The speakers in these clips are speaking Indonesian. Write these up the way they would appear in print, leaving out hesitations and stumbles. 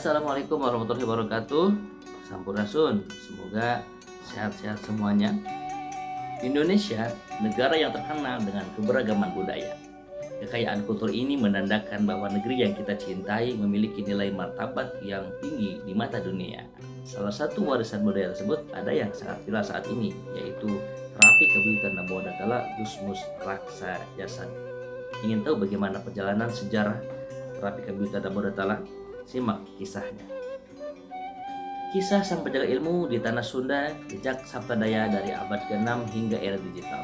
Assalamualaikum warahmatullahi wabarakatuh. Sampurasun, semoga sehat-sehat semuanya. Indonesia, negara yang terkenal dengan keberagaman budaya. Kekayaan kultur ini menandakan bahwa negeri yang kita cintai memiliki nilai martabat yang tinggi di mata dunia. Salah satu warisan budaya tersebut ada yang sangat viral saat ini, yaitu Terapi Kebiutan Nabawadatala Gusmus Raksa Jasad. Ingin tahu bagaimana perjalanan sejarah Terapi Kebiutan Nabawadatala? Simak kisahnya. Kisah sang penjaga ilmu di tanah Sunda, jejak Saptadaya dari abad ke-6 hingga era digital.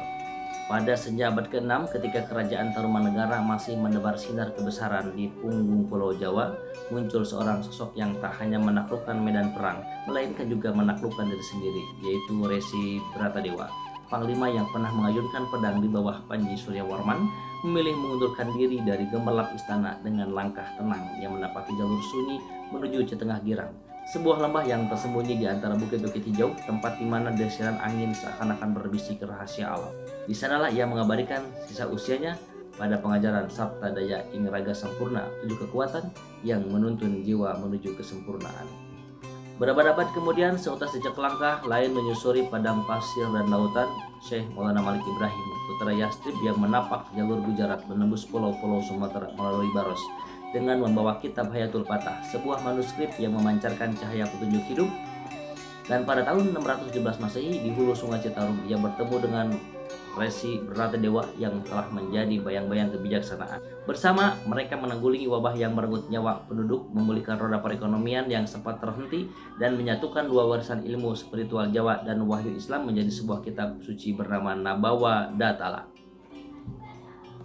Pada senja abad ke-6, ketika kerajaan Tarumanegara masih menebar sinar kebesaran di punggung Pulau Jawa, muncul seorang sosok yang tak hanya menaklukkan medan perang, melainkan juga menaklukkan diri sendiri, yaitu Resi Bratadewa. Panglima yang pernah mengayunkan pedang di bawah Panji Suryawarman memilih mengundurkan diri dari gemerlap istana dengan langkah tenang yang menapaki jalur sunyi menuju Cetengah Girang, sebuah lembah yang tersembunyi di antara bukit-bukit hijau, tempat di mana desiran angin seakan-akan berbisik rahasia alam. Di sanalah ia mengabadikan sisa usianya pada pengajaran Saptadaya ing raga sampurna, 7 kekuatan yang menuntun jiwa menuju kesempurnaan. Berabad-abad kemudian, seutas jejak langkah lain menyusuri padang pasir dan lautan, Syekh Maulana Malik Ibrahim, putra Yastrib yang menapak jalur Gujarat menembus pulau-pulau Sumatera melalui Baros, dengan membawa kitab Hayatul Patah, sebuah manuskrip yang memancarkan cahaya petunjuk hidup. Dan pada tahun 617 Masehi, di hulu Sungai Citarum, ia bertemu dengan Resi Bratadewa yang telah menjadi bayang-bayang kebijaksanaan. Bersama mereka menanggulingi wabah yang merenggut nyawa penduduk, memulihkan roda perekonomian yang sempat terhenti, dan menyatukan dua warisan ilmu spiritual Jawa dan wahyu Islam menjadi sebuah kitab suci bernama Nabawadatala.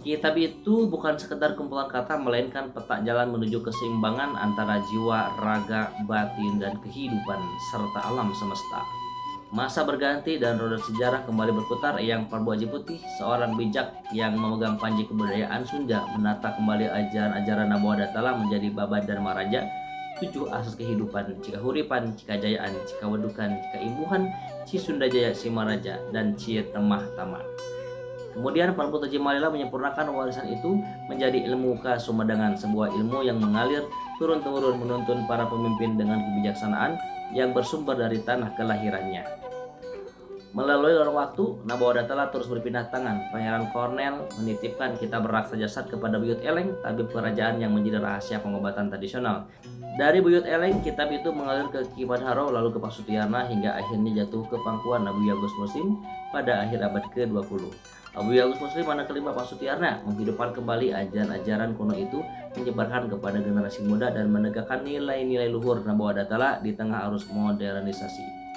Kitab itu bukan sekedar kumpulan kata, melainkan peta jalan menuju keseimbangan antara jiwa, raga, batin, dan kehidupan serta alam semesta. Masa berganti dan roda sejarah kembali berputar. Yang Prabu Haji Putih, seorang bijak yang memegang panji kebudayaan Sunda, menata kembali ajaran-ajaran Nabawadatala menjadi Babad Dharma Raja, 7 asas kehidupan: Cika Huripan, Cika Jayaan, Cika Wedukan, Cika Imbuhan, Ci Sunda Jaya Simaraja, dan Ci Temah Tama. Kemudian Prabu Taji Malila menyempurnakan warisan itu menjadi ilmu Kasumadangan, sebuah ilmu yang mengalir turun-temurun menuntun para pemimpin dengan kebijaksanaan yang bersumber dari tanah kelahirannya. Melalui lorong waktu, Nabawadatala terus berpindah tangan. Pangeran Kornel menitipkan kitab Raksa Jasad kepada Buyut Eleng, tabib kerajaan yang menjadi rahasia pengobatan tradisional. Dari Buyut Eleng, kitab itu mengalir ke Ki Madharo, lalu ke Pasutiarna, hingga akhirnya jatuh ke pangkuan Abu Yagus Muslim pada akhir abad ke-20. Abu Yagus Muslim anak kelima Pasutiarna menghidupkan kembali ajaran-ajaran kuno itu, menyebarkan kepada generasi muda dan menegakkan nilai-nilai luhur Nabawadatala di tengah arus modernisasi.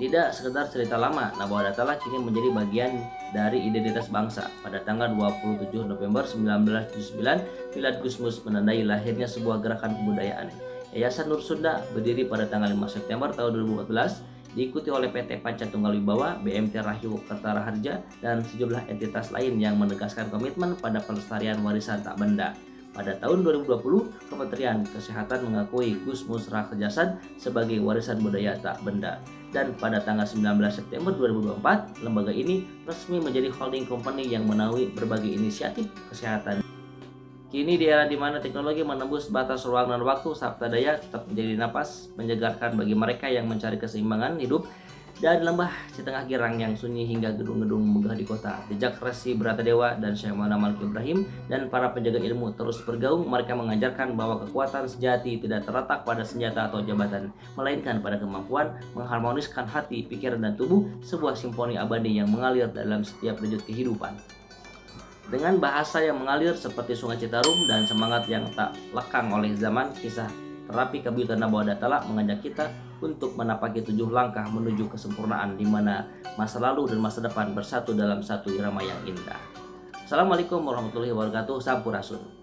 Tidak sekedar cerita lama, Nabawadatala kini menjadi bagian dari identitas bangsa. Pada tanggal 27 November 1979, Milad Gusmus menandai lahirnya sebuah gerakan kebudayaan. Yayasan Nur Sunda berdiri pada tanggal 5 September tahun 2014, diikuti oleh PT Panca Tunggal Wibawa, BMT Rahyu Kertara Harja, dan sejumlah entitas lain yang menegaskan komitmen pada pelestarian warisan tak benda. Pada tahun 2020, Kementerian Kesehatan mengakui Gusmus Raksa Jasad sebagai warisan budaya tak benda. Dan pada tanggal 19 September 2024, lembaga ini resmi menjadi holding company yang menaungi berbagai inisiatif kesehatan. Kini di era di mana teknologi menembus batas ruang dan waktu, Saptadaya tetap menjadi napas menyegarkan bagi mereka yang mencari keseimbangan hidup. Dari lembah Cetengah Girang yang sunyi hingga gedung-gedung megah di kota, jejak Resi Bratadewa dan Syekh Maulana Malik Ibrahim dan para penjaga ilmu terus bergaung. Mereka mengajarkan bahwa kekuatan sejati tidak terletak pada senjata atau jabatan, melainkan pada kemampuan mengharmoniskan hati, pikiran, dan tubuh, sebuah simfoni abadi yang mengalir dalam setiap denyut kehidupan. Dengan bahasa yang mengalir seperti Sungai Citarum dan semangat yang tak lekang oleh zaman, kisah Terapi Kebiutan Nabawadatala mengajak kita untuk menapaki 7 langkah menuju kesempurnaan, di mana masa lalu dan masa depan bersatu dalam satu irama yang indah. Assalamualaikum warahmatullahi wabarakatuh. Sampurasun.